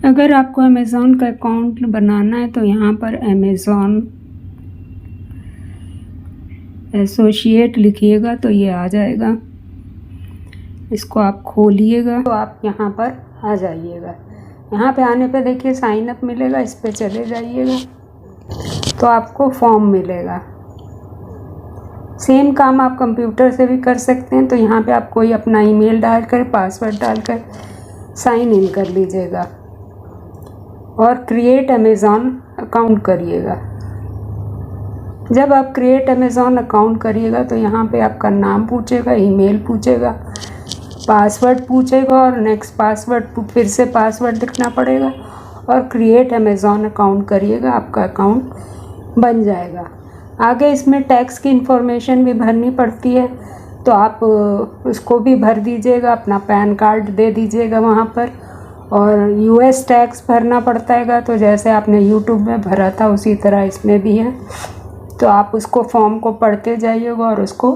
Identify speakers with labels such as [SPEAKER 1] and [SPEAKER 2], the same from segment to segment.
[SPEAKER 1] अगर आपको अमेज़ॉन का अकाउंट बनाना है तो यहाँ पर अमेज़ॉन एसोसिएट लिखिएगा तो ये आ जाएगा। इसको आप खोलिएगा तो आप यहाँ पर आ जाइएगा। यहाँ पे आने पे देखिए साइन अप मिलेगा, इस पे चले जाइएगा तो आपको फॉर्म मिलेगा। सेम काम आप कंप्यूटर से भी कर सकते हैं। तो यहाँ पे आप कोई अपना ईमेल डालकर, पासवर्ड डालकर साइन इन कर लीजिएगा और क्रिएट अमेज़ॉन अकाउंट करिएगा। जब आप क्रिएट अमेज़ॉन अकाउंट करिएगा तो यहाँ पे आपका नाम पूछेगा, ईमेल पूछेगा, पासवर्ड पूछेगा और नेक्स्ट पासवर्ड, फिर से पासवर्ड लिखना पड़ेगा और क्रिएट अमेज़ॉन अकाउंट करिएगा, आपका अकाउंट बन जाएगा। आगे इसमें टैक्स की इंफॉर्मेशन भी भरनी पड़ती है तो आप उसको भी भर दीजिएगा, अपना पैन कार्ड दे दीजिएगा वहाँ पर। और यूएस टैक्स भरना पड़ता है, तो जैसे आपने यूट्यूब में भरा था उसी तरह इसमें भी है। तो आप उसको फॉर्म को पढ़ते जाइएगा और उसको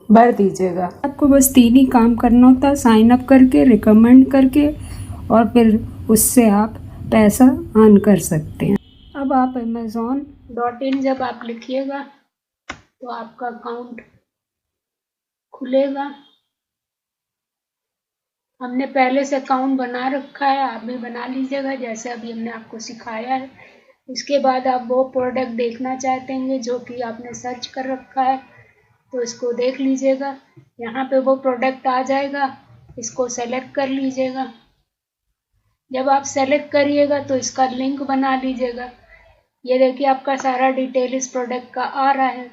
[SPEAKER 1] भर दीजिएगा। आपको बस 3 ही काम करना होता है, साइन अप करके, रिकमेंड करके और फिर उससे आप पैसा अर्न कर सकते हैं। अब आप amazon.in जब आप लिखिएगा तो आपका अकाउंट खुलेगा। हमने पहले से अकाउंट बना रखा है, आप भी बना लीजिएगा जैसे अभी हमने आपको सिखाया है। उसके बाद आप वो प्रोडक्ट देखना चाहते हैं जो कि आपने सर्च कर रखा है तो इसको देख लीजिएगा। यहाँ पे वो प्रोडक्ट आ जाएगा, इसको सेलेक्ट कर लीजिएगा। जब आप सेलेक्ट करिएगा तो इसका लिंक बना लीजिएगा। ये देखिए आपका सारा डिटेल इस प्रोडक्ट का आ रहा है।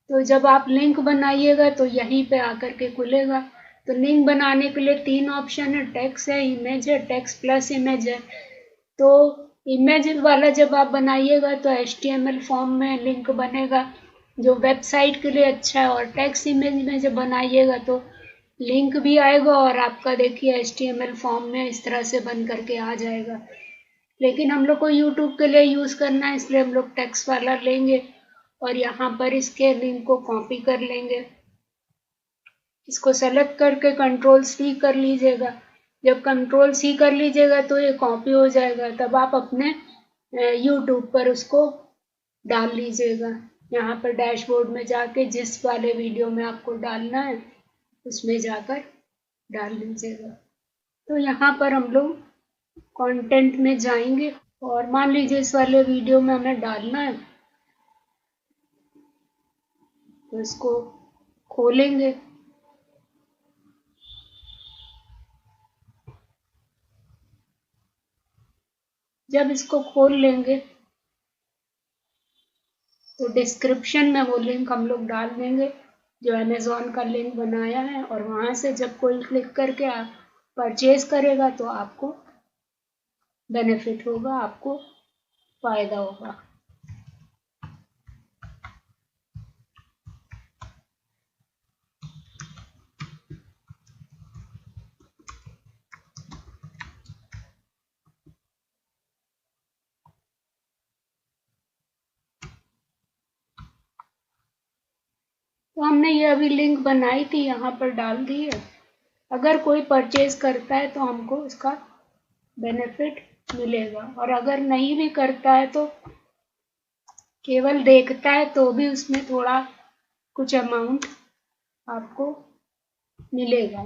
[SPEAKER 1] तो जब आप लिंक बनाइएगा तो यहीं पे आकर के खुलेगा। तो लिंक बनाने के लिए 3 ऑप्शन है, टेक्स्ट है, इमेज है, टेक्स्ट प्लस इमेज है। तो इमेज वाला जब आप बनाइएगा तो HTML फॉर्म में लिंक बनेगा जो वेबसाइट के लिए अच्छा है, और टेक्स्ट इमेज में जब बनाइएगा तो लिंक भी आएगा और आपका देखिए HTML फॉर्म में इस तरह से बन करके आ जाएगा। लेकिन हम लोग को YouTube के लिए यूज़ करना है, इसलिए हम लोग टेक्स्ट वाला लेंगे और यहाँ पर इसके लिंक को कॉपी कर लेंगे। इसको सेलेक्ट करके Ctrl+C कर लीजिएगा। जब Ctrl+C कर लीजिएगा तो ये कॉपी हो जाएगा। तब आप अपने YouTube पर उसको डाल लीजिएगा। यहाँ पर डैशबोर्ड में जाके जिस वाले वीडियो में आपको डालना है उसमें जाकर डाल लीजिएगा। तो यहाँ पर हम लोग कंटेंट में जाएंगे और मान लीजिए इस वाले वीडियो में हमें डालना है तो इसको खोलेंगे। जब इसको खोल लेंगे तो डिस्क्रिप्शन में वो लिंक हम लोग डाल देंगे जो अमेज़ॉन का लिंक बनाया है, और वहाँ से जब कोई क्लिक करके आप परचेज करेगा तो आपको बेनिफिट होगा, आपको फ़ायदा होगा। तो हमने ये अभी लिंक बनाई थी, यहाँ पर डाल दी है। अगर कोई परचेज करता है तो हमको इसका बेनिफिट मिलेगा, और अगर नहीं भी करता है तो केवल देखता है तो भी उसमें थोड़ा कुछ अमाउंट आपको मिलेगा,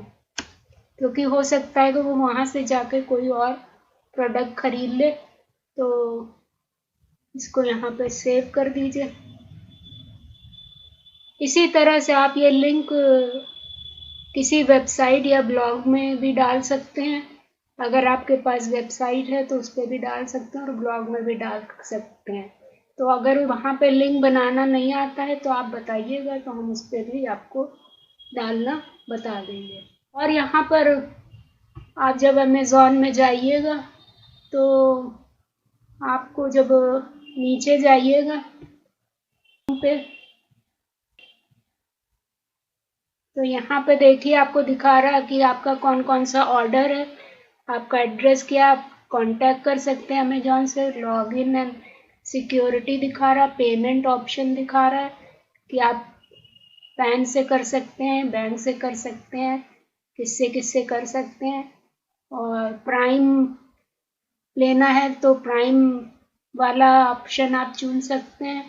[SPEAKER 1] क्योंकि हो सकता है कि वो वहाँ से जाके कोई और प्रोडक्ट खरीद ले। तो इसको यहाँ पे सेव कर दीजिए। इसी तरह से आप ये लिंक किसी वेबसाइट या ब्लॉग में भी डाल सकते हैं। अगर आपके पास वेबसाइट है तो उस पर भी डाल सकते हैं और ब्लॉग में भी डाल सकते हैं। तो अगर वहाँ पे लिंक बनाना नहीं आता है तो आप बताइएगा तो हम उस पर भी आपको डालना बता देंगे। और यहाँ पर आप जब अमेज़ॉन में जाइएगा तो आपको जब नीचे जाइएगा पे तो यहाँ पे देखिए आपको दिखा रहा है कि आपका कौन कौन सा ऑर्डर है, आपका एड्रेस क्या, आप कांटेक्ट कर सकते हैं अमेज़ॉन से, लॉगिन एंड सिक्योरिटी दिखा रहा, पेमेंट ऑप्शन दिखा रहा है कि आप पैन से कर सकते हैं, बैंक से कर सकते हैं, किससे किससे कर सकते हैं, और प्राइम लेना है तो प्राइम वाला ऑप्शन आप चुन सकते हैं,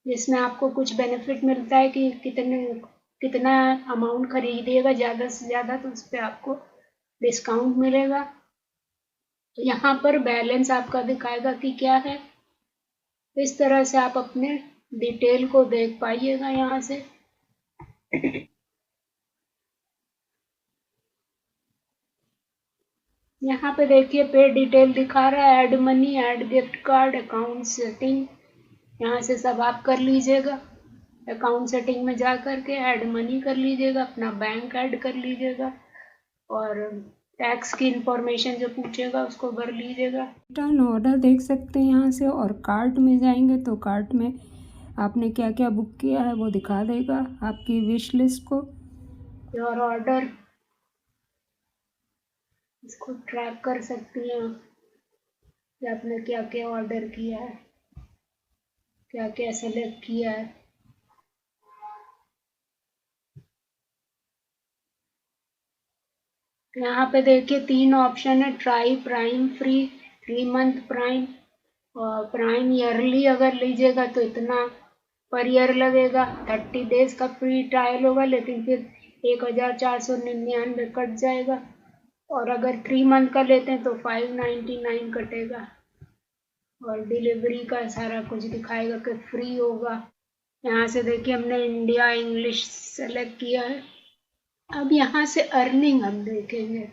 [SPEAKER 1] जिसमें आपको कुछ बेनिफिट मिलता है कि कितना अमाउंट खरीदिएगा ज़्यादा से ज़्यादा तो उस पर आपको डिस्काउंट मिलेगा। तो यहाँ पर बैलेंस आपका दिखाएगा कि क्या है। इस तरह से आप अपने डिटेल को देख पाइएगा यहाँ से। यहाँ पे देखिए पे डिटेल दिखा रहा है, add money, add gift card, account setting, यहाँ से सब आप कर लीजिएगा। अकाउंट सेटिंग में जा कर के ऐड मनी कर लीजिएगा, अपना बैंक ऐड कर लीजिएगा और टैक्स की इंफॉर्मेशन जो पूछेगा उसको भर लीजिएगा। रिटर्न ऑर्डर देख सकते हैं यहाँ से, और कार्ट में जाएंगे तो कार्ट में आपने क्या क्या बुक किया है वो दिखा देगा आपकी विश लिस्ट को। और ऑर्डर इसको ट्रैक कर सकती हैं कि आपने क्या क्या ऑर्डर किया है, क्या क्या सेलेक्ट किया है। यहाँ पे देखिए 3 ऑप्शन है, try, prime free, 3 month prime और प्राइम ईयरली अगर लीजिएगा तो इतना पर ईयर लगेगा। 30 डेज का फ्री ट्रायल होगा, लेकिन फिर 1499 कट जाएगा। और अगर 3 मंथ का लेते हैं तो 599 कटेगा और डिलीवरी का सारा कुछ दिखाएगा कि फ्री होगा। यहाँ से देखिए हमने इंडिया इंग्लिश सेलेक्ट किया है। अब यहाँ से अर्निंग हम देखेंगे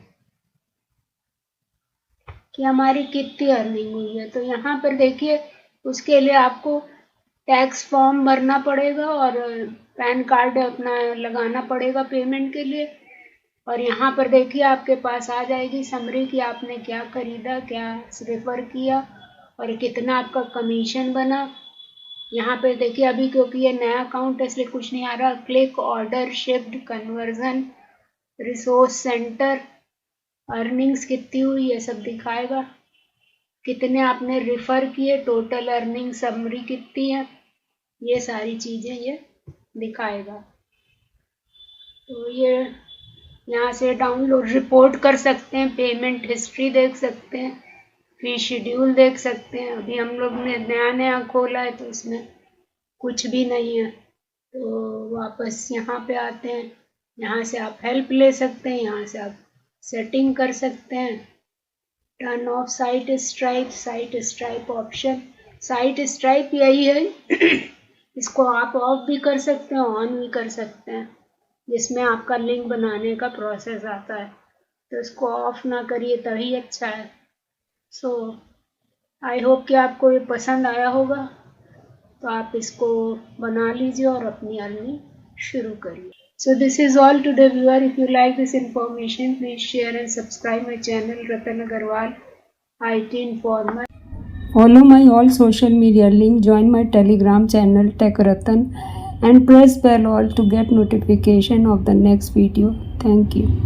[SPEAKER 1] कि हमारी कितनी अर्निंग हुई है। तो यहाँ पर देखिए उसके लिए आपको टैक्स फॉर्म भरना पड़ेगा और पैन कार्ड अपना लगाना पड़ेगा पेमेंट के लिए। और यहाँ पर देखिए आपके पास आ जाएगी समरी कि आपने क्या खरीदा, क्या रेफर किया और कितना आपका कमीशन बना। यहाँ पे देखिए अभी क्योंकि ये नया अकाउंट है इसलिए कुछ नहीं आ रहा। Click, order, shift, conversion, resource centre, earnings कितनी हुई ये सब दिखाएगा। कितने आपने रेफर किए, टोटल अर्निंग समरी कितनी है, ये सारी चीज़ें ये दिखाएगा। तो ये यहाँ से डाउनलोड रिपोर्ट कर सकते हैं, पेमेंट हिस्ट्री देख सकते हैं, फी शेड्यूल देख सकते हैं। अभी हम लोग ने नया खोला है तो इसमें कुछ भी नहीं है। तो वापस यहाँ पे आते हैं, यहाँ से आप हेल्प ले सकते हैं, यहाँ से आप सेटिंग कर सकते हैं। Turn off site stripe option, site stripe यही है इसको आप ऑफ भी कर सकते हैं, ऑन भी कर सकते हैं, जिसमें आपका लिंक बनाने का प्रोसेस आता है। तो इसको ऑफ ना करिए तभी अच्छा है। सो आई होप कि आपको ये पसंद आया होगा, तो आप इसको बना लीजिए और अपनी अर्निंग शुरू करिए। So this is all today viewer. If you like this information, please share and subscribe my channel Ratan Agarwal IT Informer. Follow my all social media link, join my Telegram channel Tech Ratan and press bell all to get notification of the next video. Thank you.